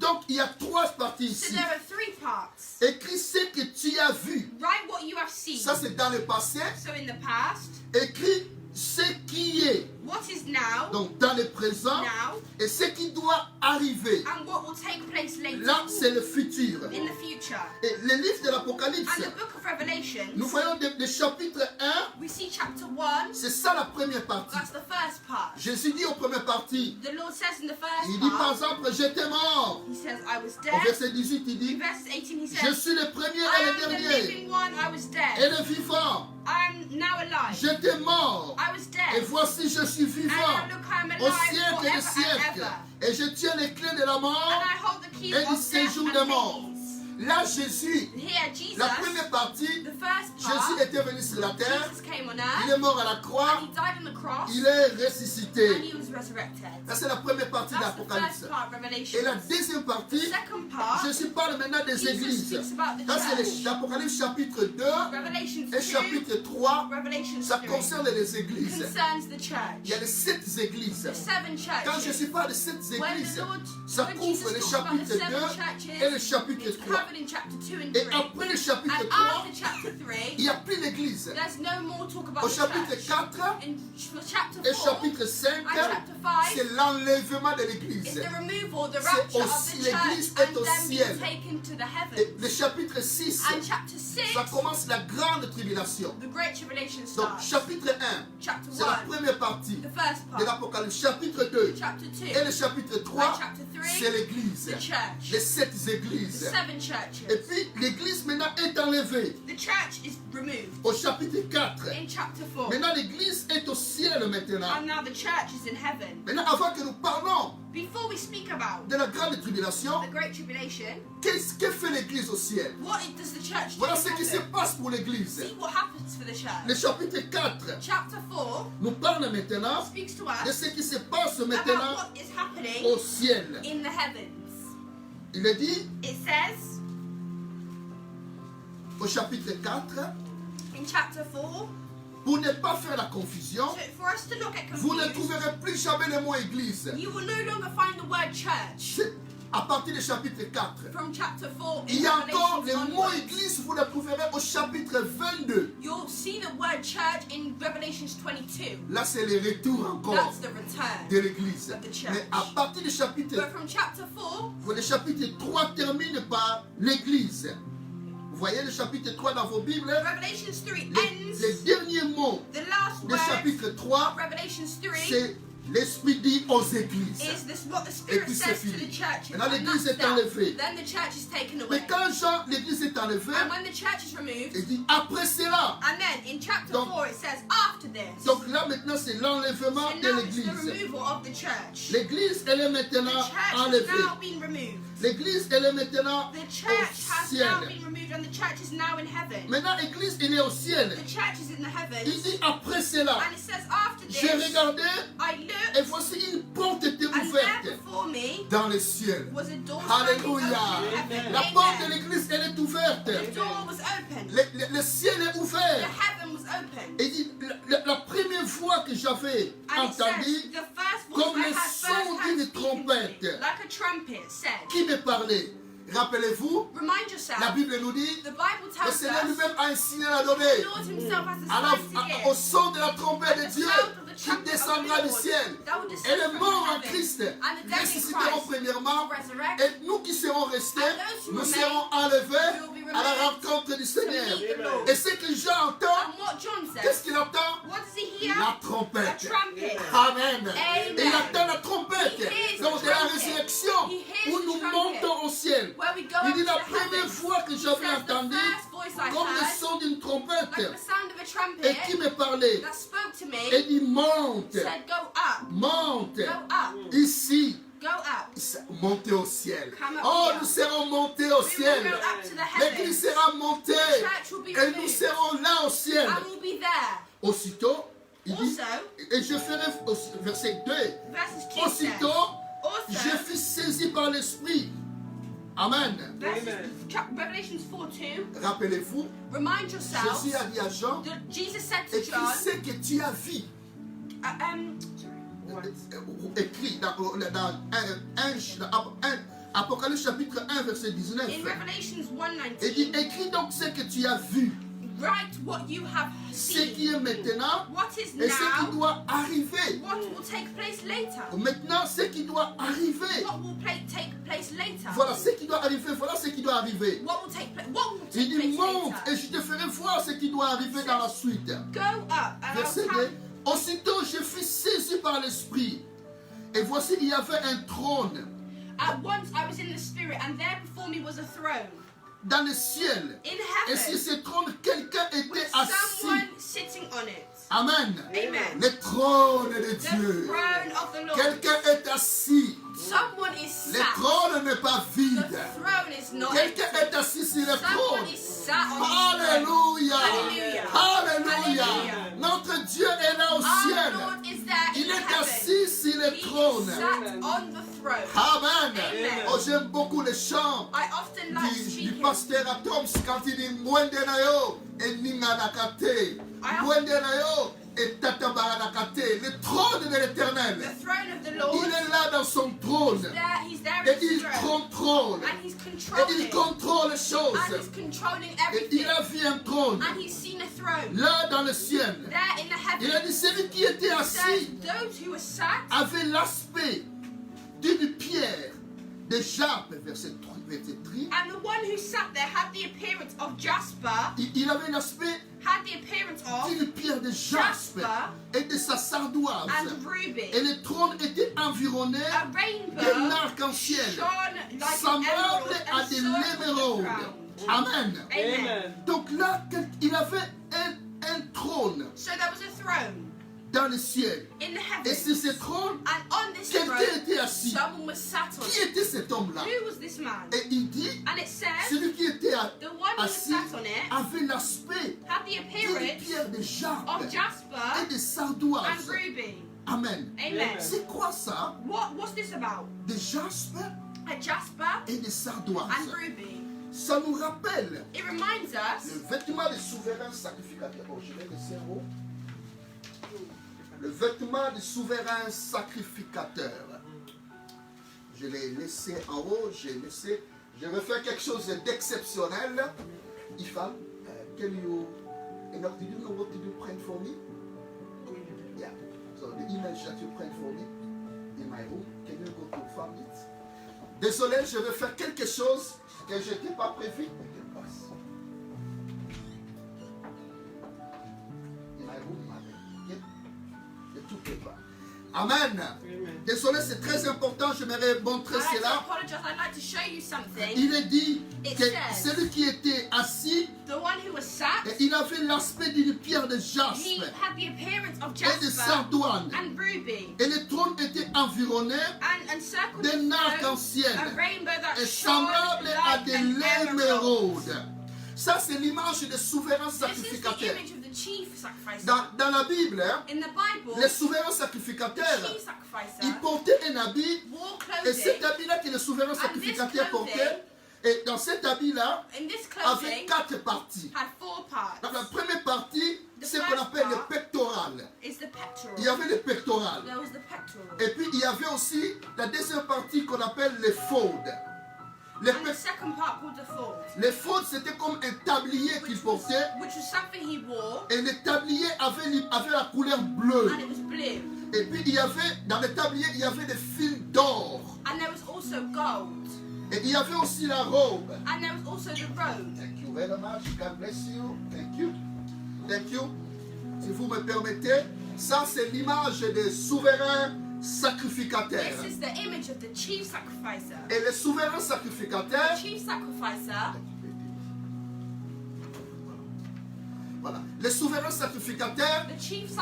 Donc il y a trois parties So ici. there are three parts. Écris ce que tu as vu. Write what you have seen. Ça c'est dans le passé. So in the past, Écris ce qui est. what is now, Donc dans le présent. now, Et ce qui doit arriver. and what will take place later Là c'est le futur. in the future. Et le livre de l'Apocalypse, And the book of Revelation, nous voyons le chapitre 1. we see chapter 1, C'est ça la première partie. that's the first part. Jésus dit aux premières parties. The Lord says in the Il first dit par part, exemple, j'étais mort. he says, I was Au dead. verset 18, il In dit, verse 18 he je says, suis le premier I et am le the dernier. living one, I was Et dead. le vivant. I am now alive. J'étais mort. I was Et dead. voici, je suis And vivant. now look, I am Au alive siècle forever des siècles. and ever. Et je tiens les clés de la And mort I hold the keys et du of death séjour and des morts. Hades. Là, Jésus, Here, Jesus, la première partie, the first Jésus part, était venu sur la terre. Jesus came on Il earth, est mort à la croix. and he died on the cross, Il est and ressuscité. he was resurrected. Ça, c'est la première partie de That's the l'Apocalypse. first part, Revelation. Et la deuxième The partie, second part, Jésus parle maintenant des Jesus églises. speaks about the Ça, c'est church. l'Apocalypse chapitre 2 Revelation et 2, chapitre 3. Revelation Ça 3 concerne les églises. concerns the church. Il y a les 7 églises. The seven Quand churches. Jésus parle de 7 When églises, the Lord, ça when couvre Jesus le talks about the chapitre 2 seven et le churches, chapitre it's 3. covered in chapter 2 and Et 3. après le chapitre And 3, after chapter 3, il n'y a plus l'église. there's no more talk about Au the chapitre church. 4 In chapter et 4, chapitre 5, and chapter 5, c'est l'enlèvement de it's l'église. the removal, the C'est rapture of aussi- the l'église church, est and au then being ciel. taken to the Et heavens. le chapitre 6, And chapter 6, ça commence la grande tribulation. the Great Tribulation Donc starts. chapitre 1, Chapter c'est la 1, première partie the first de part. l'Apocalypse. Chapitre 2 Chapter 2, et le chapitre 3, and chapter 3, c'est l'église. The church. Les 7 The églises. 7 Et churches. puis l'église maintenant est enlevée. The church is removed Au chapitre 4. in chapter 4. Maintenant l'église est au ciel maintenant. And now the church is in heaven. Maintenant avant que nous parlons Before we speak about de la grande tribulation, the Great Tribulation, qu'est-ce que fait l'église au ciel? what does the church do Voilà in ce qui se heaven? passe pour l'église. See what happens for the Le church. chapitre 4 Chapter 4 nous parle maintenant speaks to de us ce qui se passe about maintenant what is happening au ciel. in the heavens. Il est dit It says au chapitre 4, in chapter 4, pour ne pas faire la confusion, so for us to not get vous ne confused, trouverez plus jamais le mot église. you will no longer find the word church C'est à partir du chapitre 4. from chapter 4 Il in y a encore Revelation le mot onwards. église, vous le trouverez au chapitre 22. You'll see the word church in Revelations 22. Là, c'est le retour encore That's the return. de l'église. of the church. Mais à partir du chapitre, But from chapter 4, le chapitre 3 termine par l'église. Vous voyez le chapitre 3 dans vos Bibles? Revelations 3 Les ends. derniers mots The last du word chapitre 3, of Revelations 3 c'est l'Esprit dit aux églises. is this what the Et Spirit puis c'est says to fini. the churches. Maintenant, And l'église that's est enlevée. that. Then the church is taken Mais away. quand Jean, l'église est enlevée, And when the church is removed, il dit après cela. and then in chapter Donc- 4 it says after this. Donc là maintenant c'est l'enlèvement So de now it's the l'église. removal of the church. L'église elle est The maintenant church has enlevée. now been removed. L'église elle est maintenant The au church has ciel. now been removed and the church is now in heaven. Maintenant l'église elle est au ciel. The church is in the Il heavens. dit après cela, And it says after j'ai this, regardé I et looked, voici une porte était and there ouverte before me dans le ciel. was a door standing open Alléluia. in heaven. La porte de Amen. l'église elle est ouverte. The door was open. Le ciel est The ouvert. heaven was open. Et il dit la première fois que j'avais And it says, entendu the first voice comme I le had son first d'une hand speaking to me, trompette. like a trumpet, said, Qui me parlait? Rappelez-vous, remind yourself, la Bible nous dit, the Bible le tells Seigneur us, lui-même a un signal à donner. the Lord himself has a Alors, sign to au give. son de la trompette de The Dieu, sound of the qui trumpet of descendra the du Lord ciel. that will Et descend les from morts en heaven. Christ And the dead in ressusciteront Christ premièrement. will resurrect. Et nous qui serons restés, And those who nous remain serons enlevés will be à la removed rencontre du Seigneur. to meet the Lord. Et ce que Jean entend, And what John qu'est-ce says, qu'il entend? what does he hear? La A trompette. trumpet. Amen. Amen. Et il entend la trompette. He hears Donc the de la trumpet. résurrection, He hears où the nous trumpet. montons au ciel. Where we go Il up dit to la the première heavens. fois que He j'avais says, the entendu, first voice I comme le heard, son d'une trompette, like the sound of a et qui trumpet, me parlait, that spoke to et me, dit monte, said, go up, monte, go up, ici, go up. monter au ciel. Come up Oh, here. nous serons montés au We will ciel. go up to the L'église heavens. sera montée, The church will be et nous removed. serons là au ciel. And we'll be there. Aussitôt, il dit, Also, et je ferai, verset 2, verses 2 says, aussitôt, je also, fus saisi par l'Esprit. Amen. Revelations 4:2, Rappelez-vous, remind yourselves Jésus a dit à Jean, that Jesus said to écris John, ce que tu as vu. Écrit dans Apocalypse chapitre 1, verset 19. in Revelations Il dit, 1:19, écris donc ce que tu as vu, write what you have ce seen, qui est maintenant what is et ce qui now, doit arriver. what will take place later. Maintenant, ce qui doit arriver. What will take place later? Voilà ce qui doit arriver, voilà ce qui doit arriver. What will take place? What will Il take dit, place monte et later? je te ferai voir ce qui doit arriver dans la suite. Go up and Verset I'll 2. tell. Aussitôt, je fus saisi par l'Esprit. Et voici, il y avait un trône At once I was in the spirit, and there before me was a throne dans le ciel. in Et sur heaven ce trône, quelqu'un était with assis. someone sitting on it. Amen. Amen. Le trône de The Dieu. throne of the Lord. Quelqu'un est assis. Someone is Le sat. trône n'est pas The vide. throne is not Quelqu'un empty. est assis sur le trône. Someone is sat on his throne. Alléluia. Alléluia. Alléluia. Alléluia. Notre Dieu est là au Our ciel. Lord is there in Il est heaven. assis sur le He is trône. sat on the throne. Amen. Amen. Oh, j'aime beaucoup les chants I often like du speaking. pasteur Atoms quand il dit Mwende na yo et Ninga nakate. Mwende na yo et Tata baranakate. Le trône de l'éternel. The throne of the Lord. Il est là dans son trône. He's there Et in il his throne. contrôle. And he's Et controlling. il contrôle les choses. And he's controlling Et everything. il a vu un trône. And he's seen a throne. Là dans le ciel. There in the Il heavens. a dit celui qui était It says assis those who were sat avait l'aspect d'une pierre de Jarpe, verset 3. And the one who sat there had the appearance of jasper, Il avait l'aspect had the appearance of d'une pierre de jaspe et de sa sardoise. and ruby. Et le trône était environné A d'un rainbow arc-en-ciel, shone like an semblable emerald à and de circled l'émeraude. the crown. Amen. Amen. Amen. Donc là, il avait un trône So there was a throne dans le ciel. in the Et sur heavens, ce trône, and on this quelqu'un throne, était assis. someone was sat on Qui it. était cet homme-là? Who was this man? Et il dit, And it says, celui qui était the one who was assis sat on it avait l'aspect had the d'une appearance pierre de jarpe of et jasper de and sardoise. ruby. Amen. Amen. C'est quoi ça? What's this about? De jaspe A jasper et de and sardoise. ruby. Ça nous rappelle It reminds us le vêtement de souverain sacrificateur. Oh, je vais laisser en haut. Le vêtement de souverain sacrificateur. Je l'ai laissé en haut. Je vais faire quelque chose d'exceptionnel. Ifan, can you, Enoch, did you know what did you print for me? Yeah. So the image that you print for me in my room, can you go to find it? Désolé, je vais faire quelque chose que je n'étais pas prévu. Qu'elle passe. In my room, okay? The two paper. Amen. Amen. Désolé, c'est très important. J'aimerais montrer I like to cela. apologize. I'd like to show you something. Il est dit It que says- celui qui était assis, The one who was sat, il avait l'aspect d'une pierre de he jaspe had the appearance of et de jasper sardoine. and ruby, Et le trône était environné and encircled d'un with arc-en-ciel a rainbow that et shone semblable à like de an emerald. l'émeraude. Ça, c'est l'image des souverains This is the sacrificateurs. image of the chief sacrificer. Dans la Bible, hein, In the Bible, les souverains the sacrificateurs, chief ils sacrificer portaient un habit, wore et cet clothing. habit-là que les souverains sacrificateurs portaient, et dans cet habit-là, In this avait clothing, 4 parties. had 4 parts. Dans la première partie, The c'est ce qu'on first appelle le part pectoral. is the pectoral. Il y avait le pectoral. There was the pectoral. Et puis il y avait aussi la deuxième partie qu'on appelle les faudes. Les, And the second part called the fold, les faudes, c'était comme un tablier qu'il portait. which was something he wore, Et le tablier avait la couleur bleue. and it was blue. Et puis il y avait, dans le tablier, il y avait des fils d'or. And there was also gold. Et il y avait aussi la robe. And there was also the robe. Thank you very much. God bless you. Thank you. Thank you. Si vous me permettez, ça c'est l'image des souverains sacrificateurs. This is the image of the chief sacrificer. Et les souverains The sacrificateurs, chief sacrificer, voilà, les souverains sacrificateurs, the chief il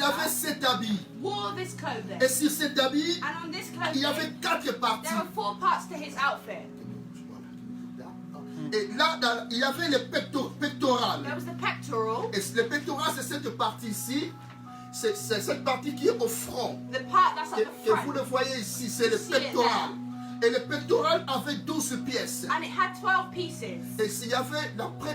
avait sacrificer, cet habit. wore this clothing. Et sur cet habit, And on this il y avait clothing, 4 parties. there were 4 parts to his outfit. Et là, il y avait le pectoral. There was the pectoral, Et le pectoral, c'est cette partie ici. C'est cette partie qui est au front. the part that's at Et, the et vous front. le voyez ici, c'est le You see it pectoral. Et le pectoral avait 12 pièces. And it had 12 pieces. Et il y avait,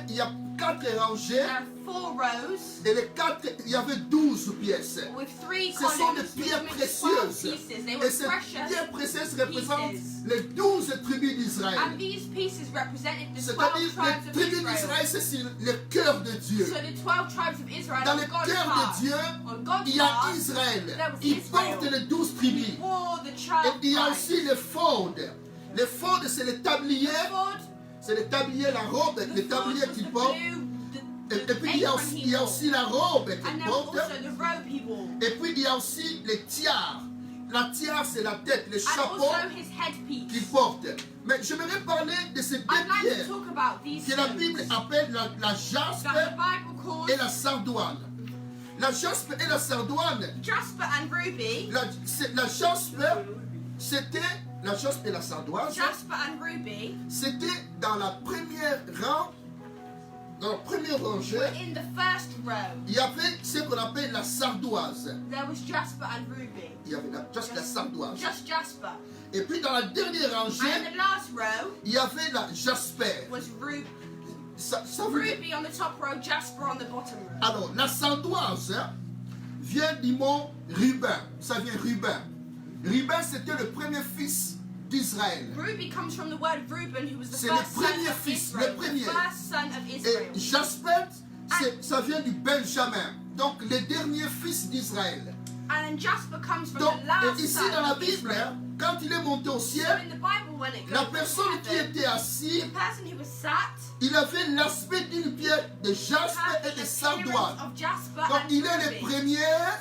il y a 4 rangées. There are 4 rows Et les 4, il y avait 12 pièces. with 3 Ce sont des columns, which pierres means 12 précieuses. pieces. They Et were ces precious. pierres précieuses représentent pieces. les 12 tribus d'Israël. And these pieces represented the 12 C'est-à-dire, tribes les of tribus Israel. d'Israël, c'est sur le cœur de Dieu. So the 12 tribes of Israel Dans on le God's cœur heart. de Dieu, On God's il y a heart, Israël. there was Il Israel. porte les 12 tribus. wore the Et child il y a tribes. aussi les faudes. Les faudes, c'est le tablier. Ford, C'est le tablier, la robe, the le Ford tablier was qu'il the porte. blue, Et the puis il y a apron aussi, he il y a wore. aussi la robe And qu'il there was porte. also the robe he wore. Et puis il y a aussi les tiares. La tiare, c'est la tête, le And chapeau also his qu'il headpiece. porte. Mais j'aimerais parler de ces deux I'd like to pierres talk about these que la stones Bible appelle la that jaspe the Bible calls et la sardoine. La jaspe et la sardoine, Jasper and Ruby. la jaspe, c'était la jaspe et la sardoise. Jasper and Ruby C'était dans la première rang, dans la première rangée, were in the first row. il y avait ce qu'on appelle la sardoise. There was Jasper and Ruby. Il y avait juste la sardoise. Just Jasper. Et puis dans la dernière And rangée, in the last row il y avait la jasper. was Ça veut dire- Ruby on the top row, Jasper on the bottom row. Alors, la sardoise vient du mot Ruben. Ça vient Ruben. Ruben, c'était le premier fils d'Israël. Ruby comes from the word Reuben, who was the C'est le first son premier of fils, Israel. le premier. The first son of Et Israel. Jasper, ça vient du Benjamin. Donc, le dernier fils d'Israël. And then Jasper comes from Donc, the last ici side dans la of Bible, Israel. quand il est monté au So ciel, in the Bible, when it la goes to personne qui heaven, était assise, the person who was sat il avait l'aspect d'une pierre de jaspe had et the de appearance sardoine. of Jasper Donc and il est le ruby. premier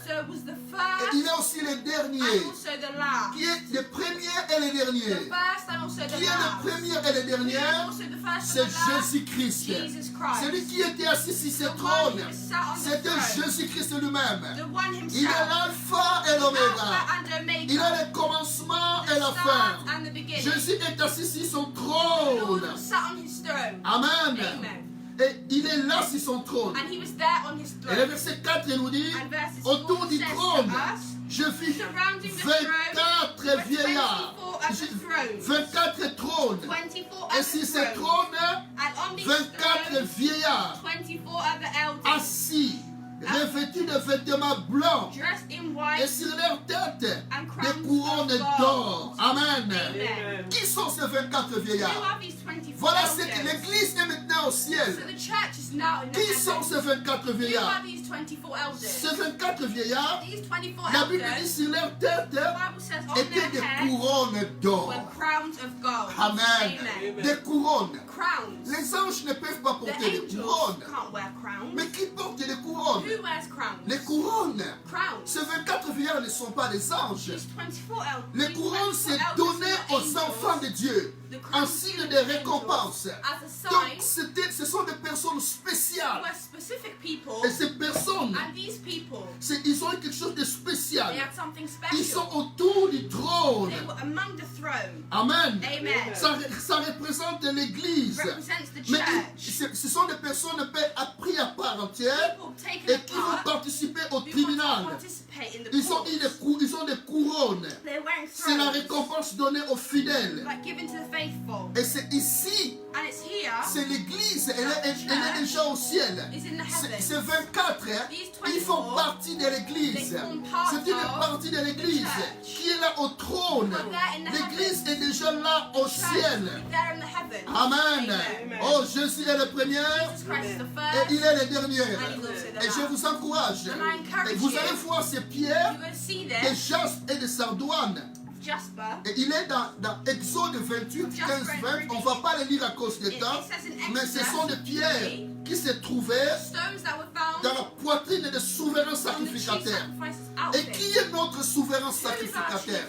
So it was the et first il est aussi le dernier. and also the last. Qui est le premier et le dernier. The first and also the Qui est le last. premier et le Who dernier? is also the first C'est and the last? Jésus-Christ. Jesus Christ. Celui qui était assis sur ce The one trône, who was sat on the c'était throne. Jésus-Christ lui-même. The one Il est himself. l'alpha et l'oméga. Alpha and Omega. Il est le commencement The et la start fin. and the beginning. Jésus est assis sur son The Lord trône. was sat on his throne. Amen. Amen. Et il est là sur son trône. And he was there on his Et le throne. verset 4 il nous dit, And verses autour 4 du says trône, to us, je vis surrounding the throne 24 were vieillards. 24 other thrones. 24 trônes. 24 Et other sur ces thrones. trônes, And on these 24 thrones, vieillards 24 other elders, assis, revêtus de vêtements blancs. dressed in Et white sur leur tête, and des crowns couronnes of d'or. gold. Amen. Amen. Qui sont ces 24 Who vieillards? are these 24 Voilà, c'est que elders? l'église est maintenant au So ciel. the church is now in the Qui sont heavens. ces 24 Who are vieillards? these 24 elders? Ces 24 vieillards, These 24 la Bible dit elders, sur leur tête, the Bible says on étaient their des heads couronnes d'or. were crowns of gold. Amen. Amen. Des couronnes. Crowns. Les anges ne peuvent pas The porter des angels couronnes. can't wear crowns. Mais qui porte des couronnes? Who wears crowns? Les couronnes. Crowns. Ces 24 vieillards ne sont pas des anges. These 24 elders. Les couronnes, c'est donné aux enfants de Dieu en signe de récompense. As a Donc, sign, ce sont des personnes spéciales. were specific people, Et ces personnes, and these people, ils ont quelque chose de spécial. they had something Ils sont special. autour du trône. They were among the throne. Amen. Amen. Ça représente l'Église. Represents the Mais church. ce sont des personnes pris à part entière People taken et qui vont apart participer au who want to tribunal. participate in the Ils ont, court. ils ont des couronnes. They're wearing C'est la thrones, récompense donnée aux fidèles. like given to the faithful. Et c'est ici, And it's here, c'est l'Église, elle est déjà au ciel. is in the Ces heavens. 24, ils font partie de l'Église. They form part C'est une of partie de l'Église the church. qui est là au trône. But they're in the L'Église heavens. est déjà là au Church ciel. is there in the heavens. Amen. Amen. Oh, Jésus est le premier Jesus Christ is the et first, il est le dernier. and he's also the Et je last. vous encourage. And I encourage Et vous you. allez voir ces pierres You're going to see de this, jaspe et de sardoine. Jasper. Et il est dans Exode 28, 15, 20. On ne va pas le lire à cause du It temps. says in Mais ce Exodus, sont des pierres qui se trouvaient stones that were found dans la poitrine des souverains on the chief sacrificateurs. sacrifices Et qui outfit. est notre souverain sacrificateur?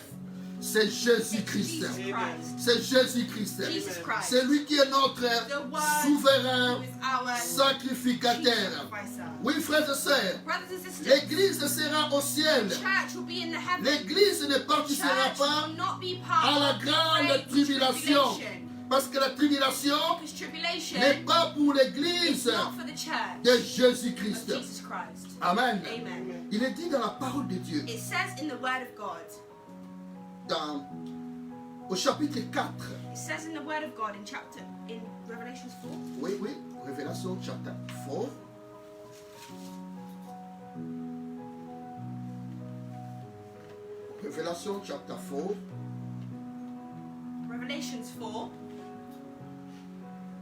C'est It's Jésus-Christ. Jesus Christ. C'est Jésus-Christ. Jesus Christ. C'est lui qui est notre The one souverain who is our chief sacrificateur. sacrificer. Oui, frères et sœurs, Brothers and sisters, l'Église sera au ciel. the church will be in the heavens. L'Église ne The participera church pas will not be part à la of the grande great tribulation. tribulation. Parce que la tribulation Because tribulation n'est pas pour is l'Église not for the church de of Jésus-Christ. Jesus Christ. Amen. Amen. Il est dit dans la parole de Dieu, It says in the Word of God, au chapitre 4, it says in the Word of God in Revelations 4, oui, Révélation chapitre 4, Révélation chapitre 4, Revelations 4,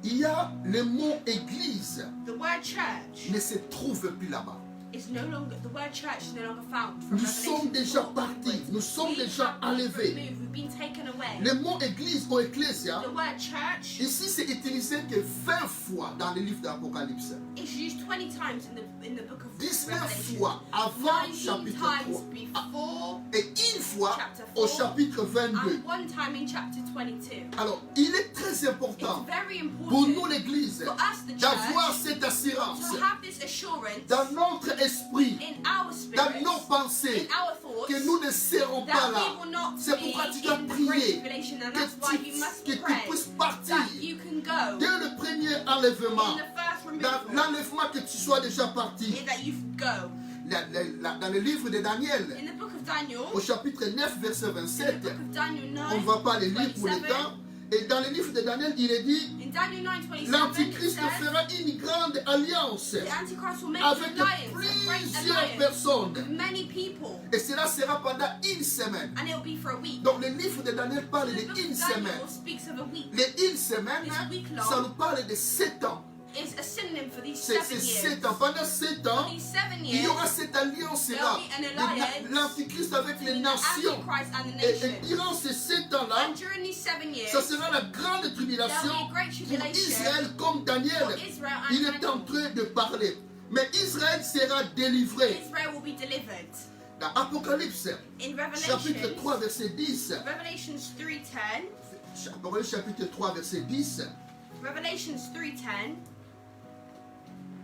il y a le mot église the word church ne se trouve plus là-bas. is no longer, the word church is no longer found from Nous sommes Revelations déjà 4 partis, onwards. nous sommes We déjà have been enlevés. removed, we've been taken away. Le mot église ou ecclésia, The word church ici c'est utilisé que 20 fois dans le livre d'Apocalypse. is used 20 times in the book of 19 Revelation. fois avant 19 chapitre times 3 before et une fois Chapter au 4 chapitre 22. and one time in chapter 22. Alors, il est très It's important very pour nous important l'église for us, the d'avoir church, cette assurance to have this assurance dans notre esprit, in our dans spirit, nos pensées, in our thoughts, que nous ne serons pas that là. we will not C'est be pourquoi tu dois in the prier great tribulation, and that's why you must que tu pray puisses partir that you can go dès le premier enlèvement, in the first dans removal, l'enlèvement que tu sois déjà parti. and that you go. Dans le livre de Daniel, In the book of Daniel, au chapitre 9, verset in the 27, book of Daniel 9, on ne va pas les lire pour le 27, temps. Et dans le livre de Daniel, il est dit, in Daniel 9:27, it l'Antichrist says, fera une grande alliance the Antichrist will make avec an alliance, a great plusieurs alliance personnes. with many people, Et cela sera pendant une semaine. and it will be for a week. Donc le livre de Daniel parle The book d'une of Daniel semaine. speaks of a week. Les une semaine, It's week long. ça nous parle de 7 ans. is a synonym for these C'est 7 years. 7 ans. Pendant 7 ans, For these 7 il y years, aura cette alliance-là. there'll be an alliance L'Antichrist avec les between the nations. Antichrist and the Et nations. durant ces 7 ans-là, And during these 7 years, ça sera la grande tribulation there'll be a great pour tribulation Israël comme Daniel. for Israel and Il est en Daniel. train de parler. Mais Israël sera délivré. Israel will be delivered. Dans Apocalypse, In chapitre Revelation, 3, verset 10. Revelations 3:10, Apocalypse chapitre 3, verset 10. Revelations 3:10,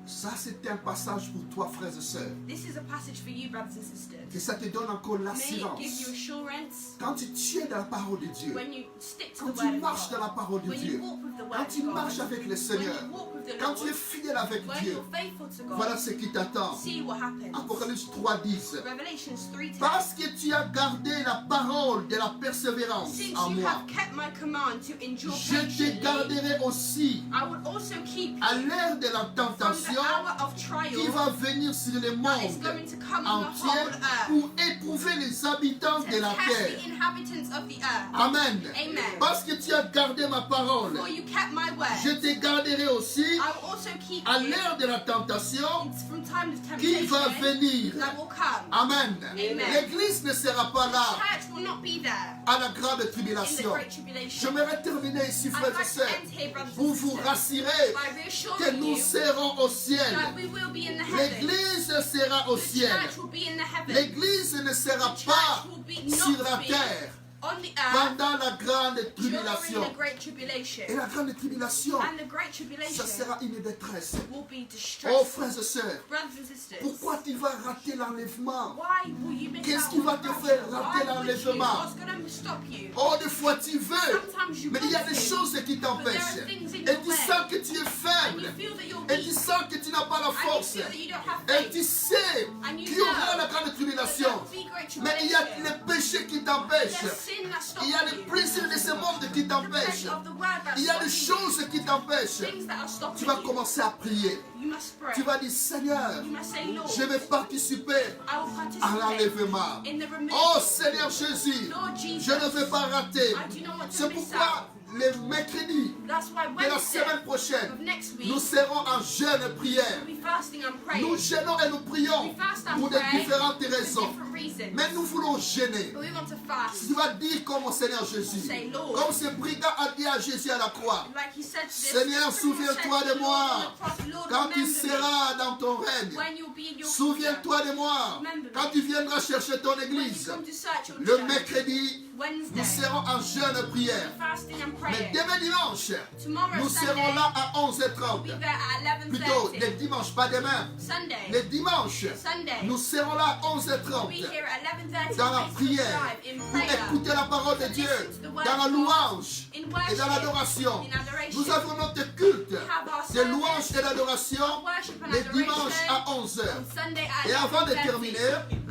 Ça, c'est un passage pour toi, frères et sœurs. this is a passage for you, brothers and sisters. Et ça te donne encore May it give you l'assurance. assurance Quand tu tiens dans la parole de Dieu, when you stick to quand the tu word of marches dans God, la parole de when Dieu, you walk with the quand word tu of marches God, avec le when Seigneur, you walk with the quand tu es Lord, fidèle avec when Dieu, you're faithful to God, voilà ce qui t'attend. see what happens. Apocalypse 3, 10. Revelations 3:10. Parce que tu as gardé la parole de la persévérance Since en you moi, have kept my command to endure je te patiently, garderai aussi I will also keep à you l'heure de la from the tentation hour of trial qui va venir sur le that is monde going to come on the entier whole earth, pour éprouver les habitants to de la test terre. the inhabitants of the earth. Amen. Amen. Parce que tu as gardé ma parole, For you kept my je word, te garderai aussi I will also keep à you l'heure de la tentation from time of qui va temptation venir. that will come. Amen. Amen. L'église ne sera pas là Church will not be there à la grande in the tribulation. great tribulation. J'aimerais terminer ici, I'd frères et like to sœurs, end here, brothers pour and vous sisters, rassurer by que reassuring nous you serons au ciel. that we will be in the heavens. L'église sera au The ciel. church will be in the heavens. L'église ne sera The pas church will be sur not la be terre on the earth pendant la grande during tribulation. the great tribulation. Et la grande tribulation, And the great ça tribulation sera une détresse. will be Oh, distressful. frères et sœurs, Brothers and sisters, pourquoi tu vas rater l'enlèvement? why will you miss Qu'est-ce out qui on va the te rapture? faire rater Why would you? l'enlèvement? What's going to stop you? Oh, des fois tu veux, Sometimes you mais il y a want des to, choses qui but there t'empêchent. are things in Et your tu way, sens que tu es and faible. you feel that you're Et tu weak, sens que tu n'as pas la and you force. feel that you don't have Et tu faith, sais and you qu'il y aura know la grande that tribulation. there will be great Mais il y a tribulation. les péchés qui t'empêchent. There's sin that stops Il y a les you. plaisirs de ce monde qui The t'empêchent. pleasure of the word that Il y a des stops you. choses qui t'empêchent. Things that are stopping Tu vas you. commencer à prier. You must pray. Tu vas dire, Seigneur, You must say, Lord, je vais participer I will à participate l'enlèvement. in the remission. Oh Seigneur Jésus, Lord Jesus, je ne vais pas rater. I do not want to C'est miss pourquoi out. le mercredi That's why de la Wednesday semaine prochaine, of next week, nous serons en jeûne et prière. we'll be fasting and praying Nous jeûnons et nous prions We fast and pour de pray différentes for raisons. different reasons. Mais nous voulons jeûner. But we want to fast. Tu vas dire comme au Seigneur Jésus, Say, Lord. comme ce brigand a dit à Jésus à la croix, Like he said to this, Seigneur, pretty much souviens-toi said de to the moi Lord on the cross, Lord, quand tu remember me seras dans ton règne. when you'll be in your Souviens-toi de moi Remember me. quand tu viendras chercher ton kingdom. When you église. come to search your Le church. mercredi, Wednesday, nous serons en jeûne et prière. fasting and Mais praying. demain dimanche, Tomorrow, nous Sunday, serons là à we'll 11h30. be there at Plutôt, 11:30. le dimanche, pas demain. Sunday, Le dimanche, Sunday, nous serons là à we'll 11h30 be here at 11:30 dans la Facebook prière Live in pour prayer, écouter la parole de Dieu, dans la louange in et worship, dans l'adoration. in adoration. Nous avons notre culte We have our de service, louange et d'adoration worship and le dimanche à adoration 11h. on Sunday at Et avant de 11:30. terminer,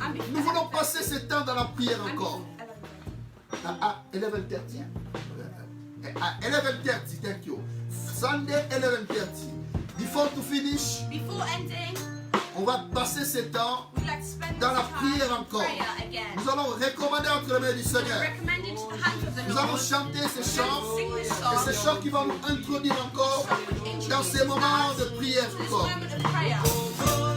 And before nous voulons 11:30. passer ce temps dans la prière And encore. before 11:30. À 11:30. À 11:30, thank you. Sunday 11:30. Before to finish, Before ending, on va passer ce temps we'd like to spend dans la this time prière in encore. prayer again. Nous allons recommander entre les mains du Seigneur. Recommend it to the hands of the Nous allons Lord. chanter ces chants. Sing this Et ces song. chants qui vont nous introduire encore Song which introduces dans ces moments us de prière to this encore. moment of prayer. Oh,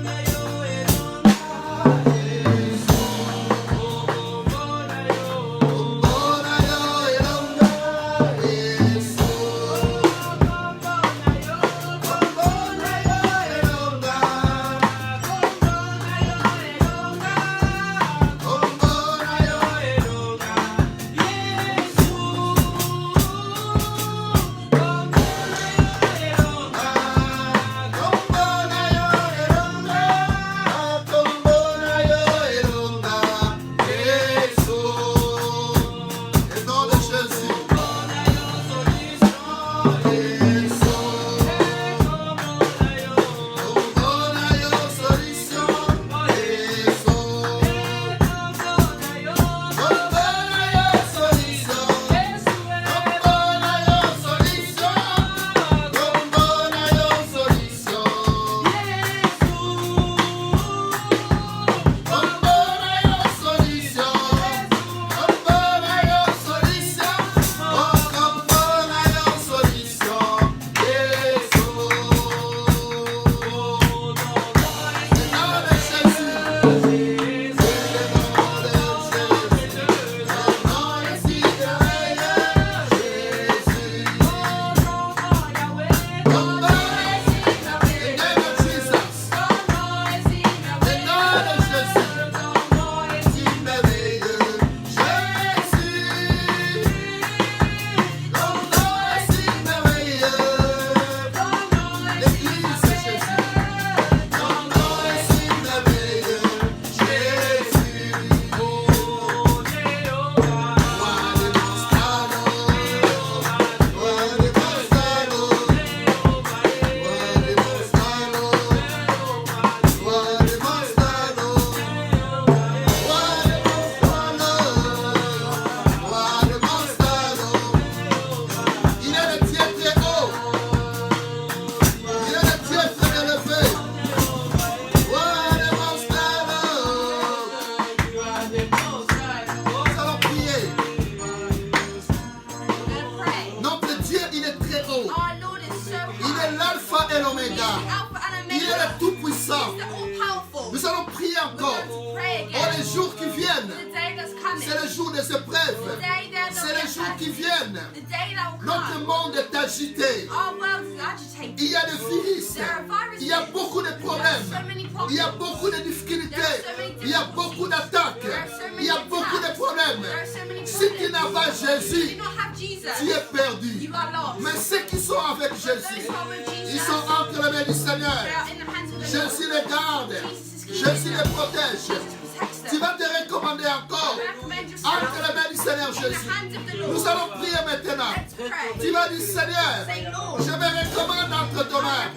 jours qui viennent. The day that's coming. C'est le jour des épreuves. The day that C'est les jours qui viennent. The day that will Notre come. monde est agité. Our world is agitated. Il y a des virus. There are viruses. Il y a beaucoup de There are problèmes. so many problems. Il y a beaucoup de difficultés. Il y a beaucoup d'attaques. Il y a beaucoup de problèmes. There are so many Si tu problems. n'as pas If you Jésus, do not have Jesus, tu es perdu. you are lost. Mais ceux qui sont avec Those Jésus, who are with Jesus, ils sont entre les mains du Seigneur. they are in the hands of the Lord. Jésus les garde. Jésus les protège. Jesus protects them. Tu vas te recommander encore Recommend yourself entre les mains du Seigneur in the Jésus. hands of the Lord. Nous allons prier maintenant. Let's pray. Tu vas dire, Seigneur, Say, Lord, je me recommande entre tes mains.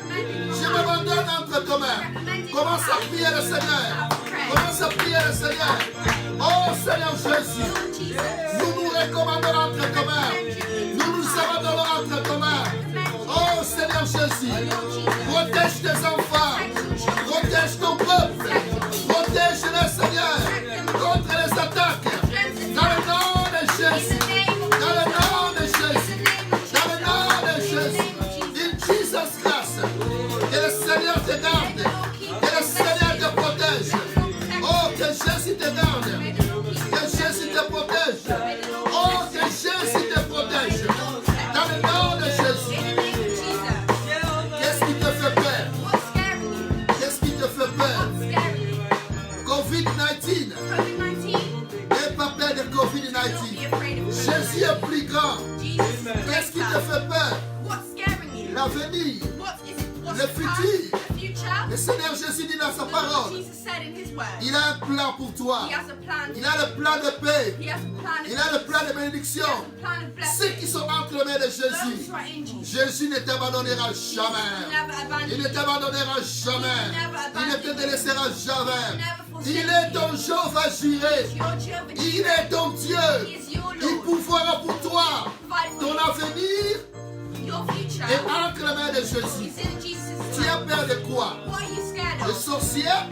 Je me abandonne entre tes mains. Commence à prier le Seigneur. Commence à prier le Seigneur. Oh Seigneur Jésus, Lord Jesus. nous nous recommandons entre tes mains. Nous nous abandonnons entre tes mains. Oh Seigneur Jésus, protège tes enfants. Protège ton peuple. Protège le Seigneur contre les attaques. Dans le nom de Jésus. Dans le nom de Jésus. Dans le nom de Jésus. In Jesus Christ. Que le Seigneur te garde. Que le Seigneur te protège. Oh, que Jésus te garde. Que Jésus te protège. Oh, que Jésus te protège. Dans le nom de Jésus. In the name of Jesus. Qu'est-ce qui te fait peur? What's scaring you? Qu'est-ce qui te fait peur? What's scaring you? COVID-19. COVID-19? N'aie pas peur de Don't be COVID-19. afraid of COVID. Jésus est plus grand. Jesus is Qu'est-ce qui te greater. fait peur? What's scaring you? L'avenir. What's Le the futur. past, the future? Le Seigneur Jésus dit dans sa The Lord parole, Jesus said in His word, il a un plan pour toi. He has a plan. Il a le plan de paix. He has a plan. Il a le plan de He bénédiction. has a plan of Ceux blessing. qui sont entre les mains de Those Jésus, who are in Jesus. Jésus ne t'abandonnera Jesus jamais. will never abandon Il you. ne t'abandonnera jamais. Il ne te délaissera jamais. Il est ton Jéhovah Jireh. It's your Jehovah Il Jireh. est ton Dieu. He is your Il Lord. pourvoira pour toi. Provide for Ton you. avenir Your future est entre les mains de Jésus. is in Jesus' Tu as hand. peur de quoi? What are you scared Les of? sorciers?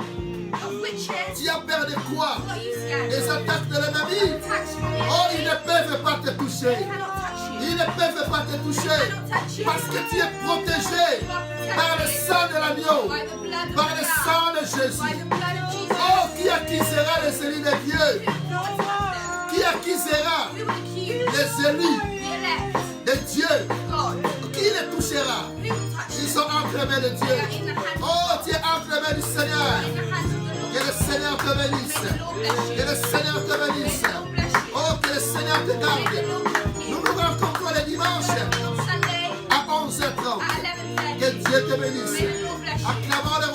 Of witches? Tu as peur de quoi? What are you scared Les of? attaques de l'ennemi? Attacks from the Oh, ils enemy. ne peuvent pas te They toucher. cannot touch you. Ils ne peuvent pas te They toucher. cannot touch you. Parce que tu es protégé You are par le protected sang de l'agneau. by the blood of Par the le Lamb. sang de By Jésus. the blood of Jesus. Oh, qui accusera les élus de Dieu? Who will attack them? Qui accusera Who will accuse les élus the elect? de Dieu? God. Qui les touchera? Who will touch Ils them? sont entre les mains de They Dieu. are in the hands Oh, tu es entre les mains du Seigneur. in the hands of the Lord. Que le Seigneur te bénisse. May the Lord bless you. Que le Seigneur te May bénisse. the Lord bless you. Oh, que le Seigneur te May garde. the Lord keep Nous you. nous rencontrons le dimanche On Sunday à 11h30. at 11:30. Que Dieu te bénisse. May the Lord bless you. Acclamons le